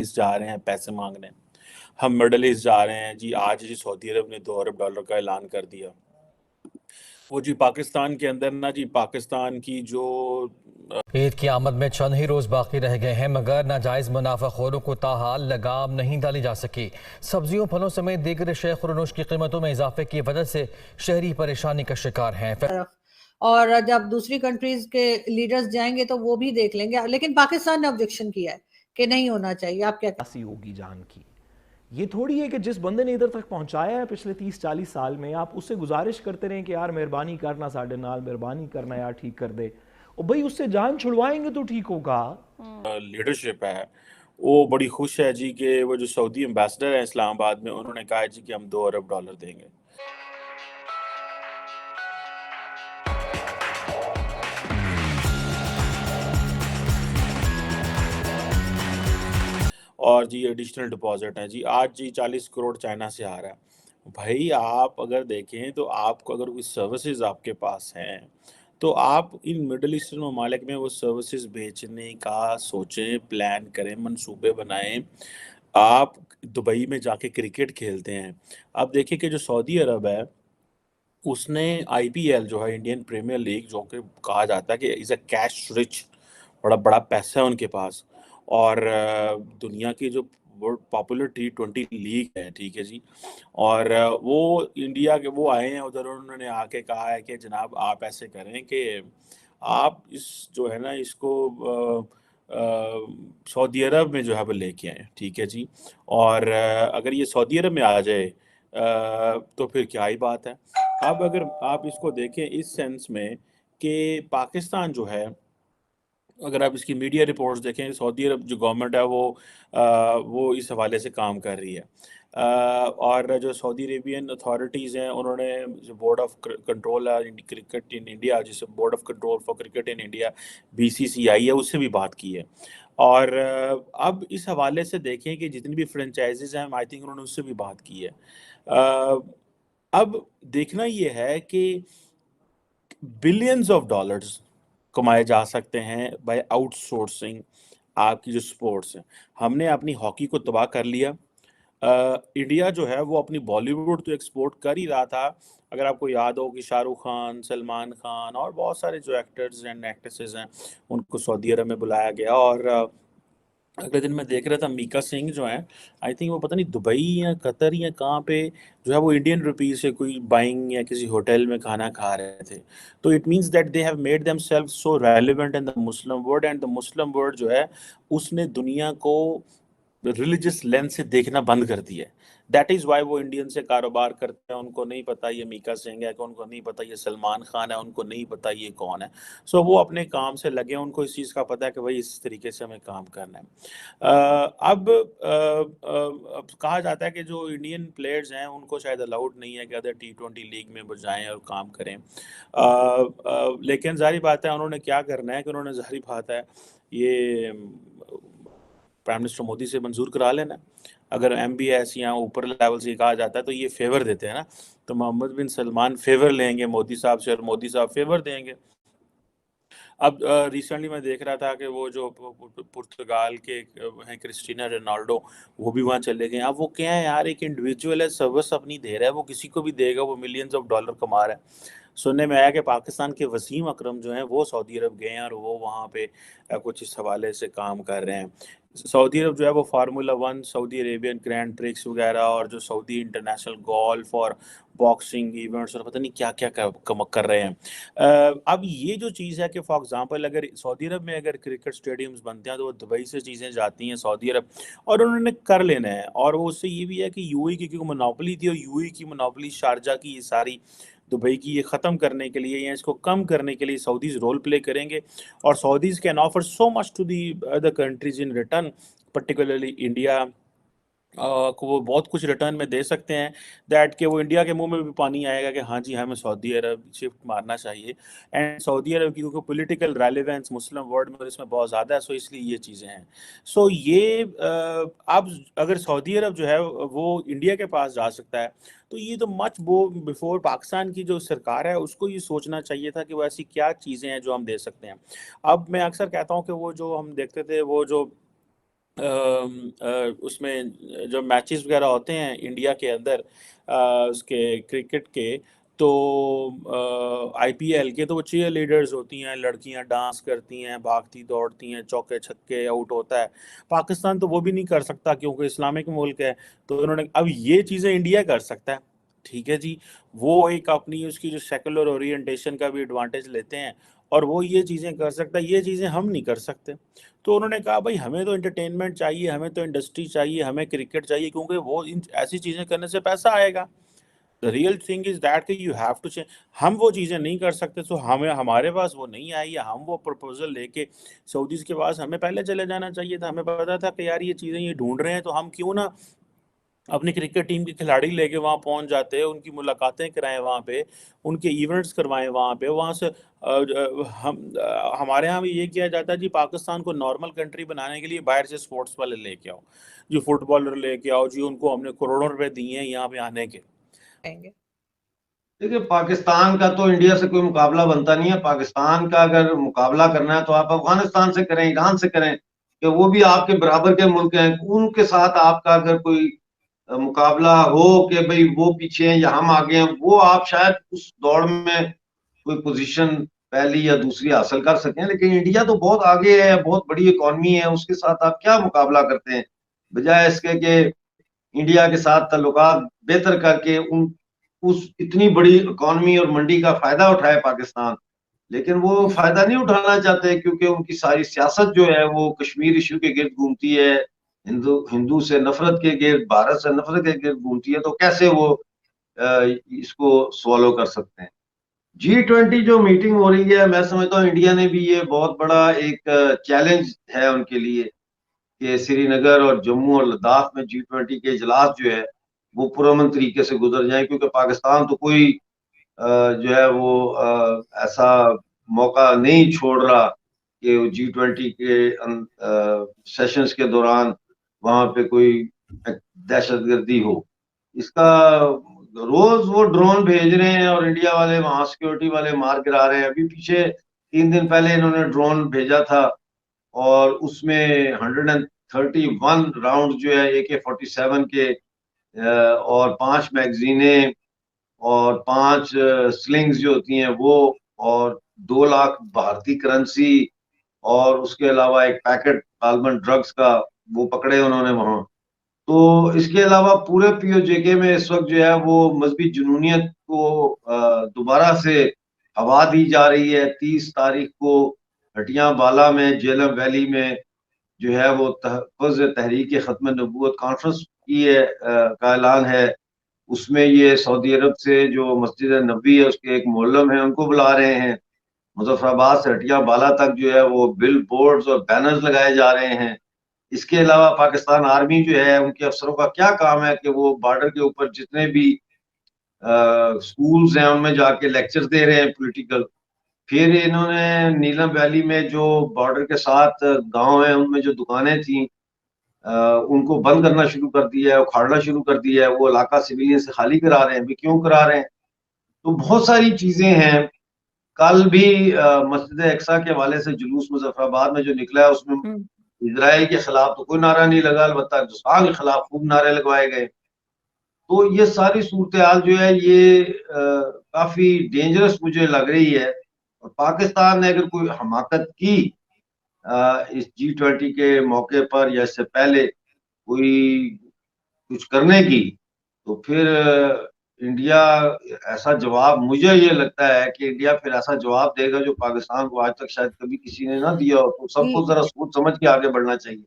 Asset جا رہے ہیں پیسے مانگنے، ہم مڈل ایسٹ جا رہے ہیں جی، آج جی سعودی عرب نے $2 ارب کا اعلان کر دیا، وہ جی پاکستان کے اندر نا جی پاکستان کی جو عید کی آمد میں چند ہی روز باقی رہ گئے ہیں مگر ناجائز منافع خوروں کو تاحال لگام نہیں ڈالی جا سکی۔ سبزیوں پھلوں سمیت دیگر شے خورنوش کی قیمتوں میں اضافے کی وجہ سے شہری پریشانی کا شکار ہیں۔ اور جب دوسری کنٹریز کے لیڈرز جائیں گے تو وہ بھی دیکھ لیں گے، لیکن پاکستان نے آبجیکشن کیا ہے کہ نہیں ہونا چاہیے۔ آپ کیا کیسی ہوگی جان کی؟ یہ تھوڑی ہے کہ جس بندے نے ادھر تک پہنچایا ہے پچھلے 30-40 سال میں، آپ اس سے گزارش کرتے رہیں کہ یار مہربانی کرنا ساڈے نال، مہربانی کرنا یار ٹھیک کر دے، اور بھئی اس سے جان چھڑوائیں گے تو ٹھیک ہوگا۔ لیڈرشپ ہے وہ بڑی خوش ہے جی کہ وہ جو سعودی ایمبیسڈر ہے اسلام آباد میں، انہوں نے کہا ہے جی کہ ہم $2 ارب دیں گے۔ اور جی ایڈیشنل ڈپازٹ ہے جی، آج جی 40 کروڑ چائنا سے آ رہا ہے۔ بھائی آپ اگر دیکھیں تو آپ کو اگر کوئی سروسز آپ کے پاس ہیں تو آپ ان مڈل ایسٹرن ممالک میں وہ سروسز بیچنے کا سوچیں، پلان کریں، منصوبے بنائیں۔ آپ دبئی میں جا کے کرکٹ کھیلتے ہیں، اب دیکھیں کہ جو سعودی عرب ہے اس نے آئی پی ایل جو ہے انڈین پریمیئر لیگ، جو کہ کہا جاتا ہے کہ از اے کیش رچ، بڑا بڑا پیسہ ہے ان کے پاس، اور دنیا کی جو پاپولر T20 لیگ ہے، ٹھیک ہے جی، اور وہ انڈیا کے وہ آئے ہیں ادھر، انہوں نے آ کے کہا ہے کہ جناب آپ ایسے کریں کہ آپ اس جو ہے نا اس کو سعودی عرب میں جو ہے وہ لے کے آئیں، ٹھیک ہے جی، اور اگر یہ سعودی عرب میں آ جائے تو پھر کیا ہی بات ہے۔ اب اگر آپ اس کو دیکھیں اس سینس میں کہ پاکستان جو ہے، اگر آپ اس کی میڈیا رپورٹس دیکھیں، سعودی عرب جو گورنمنٹ ہے وہ اس حوالے سے کام کر رہی ہے، اور جو سعودی عربین اتھارٹیز ہیں انہوں نے جو بورڈ آف کنٹرول ہے کرکٹ ان انڈیا، جسے board of control for cricket in India BCCI ہے، اس سے بھی بات کی ہے، اور اب اس حوالے سے دیکھیں کہ جتنی بھی فرنچائزز ہیں آئی تھنک انہوں نے اس سے بھی بات کی ہے۔ اب دیکھنا یہ ہے کہ بلینز آف ڈالرز کمائے جا سکتے ہیں بائی آؤٹ سورسنگ آپ کی جو سپورٹس ہیں۔ ہم نے اپنی ہاکی کو تباہ کر لیا، انڈیا جو ہے وہ اپنی بالی ووڈ تو ایکسپورٹ کر ہی رہا تھا، اگر آپ کو یاد ہو کہ شاہ رخ خان، سلمان خان اور بہت سارے جو ایکٹرز اینڈ ایکٹریسز ہیں ان کو سعودی عرب میں بلایا گیا، اور اگلے دن میں دیکھ رہا تھا میکا سنگھ جو ہیں، آئی تھنک وہ پتہ نہیں دبئی یا قطر یا کہاں پہ جو ہے وہ انڈین روپیز سے کوئی بائنگ یا کسی ہوٹل میں کھانا کھا رہے تھے، تو it means that they have made them self so relevant in the Muslim world, and the Muslim world جو ہے اس نے دنیا کو ریلیجس لینس سے دیکھنا بند کر دیا ہے۔ دیٹ از وائی وہ انڈین سے کاروبار کرتے ہیں، ان کو نہیں پتہ یہ میکا سنگھ ہے، ان کو نہیں پتہ یہ سلمان خان ہے، ان کو نہیں پتہ یہ کون ہے، سو وہ اپنے کام سے لگے ہیں، ان کو اس چیز کا پتہ ہے کہ بھائی اس طریقے سے ہمیں کام کرنا ہے۔ اب کہا جاتا ہے کہ جو انڈین پلیئرز ہیں ان کو شاید الاؤڈ نہیں ہے کہ ادر T20 لیگ میں وہ جائیں اور کام کریں، لیکن ظاہری بات ہے انہوں نے کیا کرنا ہے کہ انہوں نے ظاہری بات ہے یہ پرائم منسٹر مودی سے منظور کرا لینا ہے۔ اگر MBS یا اوپر لیول سے کہا جاتا ہے تو یہ فیور دیتے ہیں نا، تو محمد بن سلمان فیور لیں گے مودی صاحب سے اور مودی صاحب فیور دیں گے۔ اب ریسنٹلی میں دیکھ رہا تھا کہ وہ جو پرتگال کے ہیں کرسٹینا رونالڈو، وہ بھی وہاں چلے گئے۔ اب وہ کیا ہے یار، ایک انڈیویجول ہے، سروس اپنی دے رہا ہے، وہ کسی کو بھی دے گا، وہ ملینز آف ڈالر کما رہا ہے۔ سننے میں آیا کہ پاکستان کے وسیم اکرم جو ہیں وہ سعودی عرب گئے ہیں اور وہ وہاں پہ کچھ اس حوالے سے کام کر رہے ہیں۔ سعودی عرب جو ہے وہ فارمولا 1، سعودی عربین گرینڈ پرکس وغیرہ، اور جو سعودی انٹرنیشنل گولف اور باکسنگ ایونٹس اور پتہ نہیں کیا کیا کر رہے ہیں۔ اب یہ جو چیز ہے کہ فار ایگزامپل اگر سعودی عرب میں اگر کرکٹ سٹیڈیمز بنتے ہیں تو وہ دبئی سے چیزیں جاتی ہیں سعودی عرب، اور انہوں نے کر لینا ہے، اور وہ اس سے یہ بھی ہے کہ UAE کی کیونکہ منوپلی تھی، اور UAE کی منوپلی شارجہ کی یہ ساری دبئی کی، یہ ختم کرنے کے لیے یا اس کو کم کرنے کے لیے سعودیز رول پلے کریں گے، اور Saudis can offer so much to the other countries in return, particularly India کو وہ بہت کچھ ریٹرن میں دے سکتے ہیں، دیٹ کہ وہ انڈیا کے منہ میں بھی پانی آئے گا کہ ہاں جی ہمیں سعودی عرب شفٹ مارنا چاہیے، اینڈ سعودی عرب کی کیونکہ پولیٹیکل ریلیونس مسلم ورلڈ میں اس میں بہت زیادہ ہے، سو اس لیے یہ چیزیں ہیں۔ سو یہ اب اگر سعودی عرب جو ہے وہ انڈیا کے پاس جا سکتا ہے تو یہ تو مچ بفور پاکستان کی جو سرکار ہے اس کو یہ سوچنا چاہیے تھا کہ وہ ایسی کیا چیزیں ہیں جو ہم دے سکتے ہیں۔ اب میں اکثر کہتا ہوں کہ وہ جو ہم دیکھتے تھے وہ جو اس میں جو میچز وغیرہ ہوتے ہیں انڈیا کے اندر اس کے کرکٹ کے، تو آئی پی ایل کے، تو وہ چیئر لیڈرز ہوتی ہیں، لڑکیاں ڈانس کرتی ہیں، بھاگتی دوڑتی ہیں، چوکے چھکے آؤٹ ہوتا ہے۔ پاکستان تو وہ بھی نہیں کر سکتا کیونکہ اسلامک ملک ہے، تو انہوں نے اب یہ چیزیں انڈیا کر سکتا ہے، ٹھیک ہے جی، وہ ایک اپنی اس کی جو سیکولر اورینٹیشن کا بھی ایڈوانٹیج لیتے ہیں اور وہ یہ چیزیں کر سکتا ہے، یہ چیزیں ہم نہیں کر سکتے۔ تو انہوں نے کہا بھائی ہمیں تو انٹرٹینمنٹ چاہیے، ہمیں تو انڈسٹری چاہیے، ہمیں کرکٹ چاہیے، کیونکہ وہ ایسی چیزیں کرنے سے پیسہ آئے گا۔ The real thing is that کہ you have to change۔ ہم وہ چیزیں نہیں کر سکتے، تو ہمارے پاس وہ نہیں آئی، یا ہم وہ پروپوزل لے کے سعودیز کے پاس ہمیں پہلے چلے جانا چاہیے تھا۔ ہمیں پتا تھا کہ یار یہ چیزیں یہ ڈھونڈ رہے ہیں، تو ہم کیوں نہ اپنی کرکٹ ٹیم کے کھلاڑی لے کے وہاں پہنچ جاتے، ان کی ملاقاتیں کرائیں وہاں پہ، ان کے ایونٹس کروائیں وہاں پہ، وہاں سے ہمارے ہاں بھی یہ کیا جاتا ہے جی، پاکستان کو نارمل کنٹری بنانے کے لیے باہر سے سپورٹس والے لے کے آؤ جی، فٹ بالر لے کے آؤ جی، ان کو ہم نے کروڑوں روپے دیے ہیں یہاں پہ آنے کے۔ دیکھیے پاکستان کا تو انڈیا سے کوئی مقابلہ بنتا نہیں ہے۔ پاکستان کا اگر مقابلہ کرنا ہے تو آپ افغانستان سے کریں، ایران سے کریں، کہ وہ بھی آپ کے برابر کے ملک ہیں، ان کے ساتھ آپ کا اگر کوئی مقابلہ ہو کہ بھئی وہ پیچھے ہیں یا ہم آگے ہیں، وہ آپ شاید اس دوڑ میں کوئی پوزیشن پہلی یا دوسری حاصل کر سکیں۔ لیکن انڈیا تو بہت آگے ہے، بہت بڑی اکانومی ہے، اس کے ساتھ آپ کیا مقابلہ کرتے ہیں؟ بجائے اس کے کہ انڈیا کے ساتھ تعلقات بہتر کر کے اس اتنی بڑی اکانومی اور منڈی کا فائدہ اٹھائے پاکستان، لیکن وہ فائدہ نہیں اٹھانا چاہتے، کیونکہ ان کی ساری سیاست جو ہے وہ کشمیر ایشو کے گرد گھومتی ہے، ہندو سے نفرت کے گرد، بھارت سے نفرت کے گرد گھومتی ہے، تو کیسے وہ اس کو سوالو کر سکتے ہیں؟ G20 جو میٹنگ ہو رہی ہے، میں سمجھتا ہوں انڈیا نے بھی یہ بہت بڑا ایک چیلنج ہے ان کے لیے کہ سری نگر اور جموں اور لداخ میں G20 کے اجلاس جو ہے وہ پرامن طریقے سے گزر جائیں، کیونکہ پاکستان تو کوئی جو ہے وہ ایسا موقع نہیں چھوڑ رہا کہ G20 کے سیشنز کے دوران وہاں پہ کوئی دہشت گردی ہو۔ اس کا روز وہ ڈرون بھیج رہے ہیں اور انڈیا والے وہاں سیکیورٹی والے مار گرا رہے ہیں۔ ابھی پیچھے 3 دن پہلے انہوں نے ڈرون بھیجا تھا اور اس میں 131 راؤنڈ جو ہے AK-47 کے اور 5 میگزینیں اور 5 سلنگز جو ہوتی ہیں وہ، اور 2 لاکھ بھارتی کرنسی، اور اس کے علاوہ ایک پیکٹ غالباً ڈرگز کا وہ پکڑے انہوں نے وہاں۔ تو اس کے علاوہ پورے POJK میں اس وقت جو ہے وہ مذہبی جنونیت کو دوبارہ سے ہوا دی جا رہی ہے۔ 30 تاریخ کو ہٹیاں بالا میں جیلم ویلی میں جو ہے وہ تحفظ تحریک ختم نبوت کانفرنس کی کا اعلان ہے۔ اس میں یہ سعودی عرب سے جو مسجد نبوی ہے اس کے ایک معلم ہیں، ان کو بلا رہے ہیں۔ مظفر آباد سے ہٹیاں بالا تک جو ہے وہ بل بورڈز اور بینرز لگائے جا رہے ہیں۔ اس کے علاوہ پاکستان آرمی جو ہے ان کے افسروں کا کیا کام ہے کہ وہ بارڈر کے اوپر جتنے بھی سکولز ہیں ان میں جا کے لیکچر دے رہے ہیں پولیٹیکل۔ پھر انہوں نے نیلم ویلی میں جو بارڈر کے ساتھ گاؤں ہیں ان میں جو دکانیں تھیں ان کو بند کرنا شروع کر دیا ہے، اکھاڑنا شروع کر دیا ہے، وہ علاقہ سویلین سے خالی کرا رہے ہیں۔ بھی کیوں کرا رہے ہیں؟ تو بہت ساری چیزیں ہیں۔ کل بھی مسجد اقصی کے حوالے سے جلوس مظفر آباد میں جو نکلا ہے اس میں اسرائیل کے خلاف تو کوئی نعرہ نہیں لگا، البتہ ہندوستان کے خلاف خوب نعرے لگوائے گئے۔ تو یہ ساری صورتحال جو ہے یہ کافی ڈینجرس مجھے لگ رہی ہے، اور پاکستان نے اگر کوئی حماقت کی اس G20 کے موقع پر یا اس سے پہلے کوئی کچھ کرنے کی، تو پھر انڈیا ایسا جواب، مجھے یہ لگتا ہے کہ انڈیا پھر ایسا جواب دے گا جو پاکستان کو آج تک شاید کبھی کسی نے نہ دیا ہو۔ تو سب کو ذرا سوچ سمجھ کے آگے بڑھنا چاہیے۔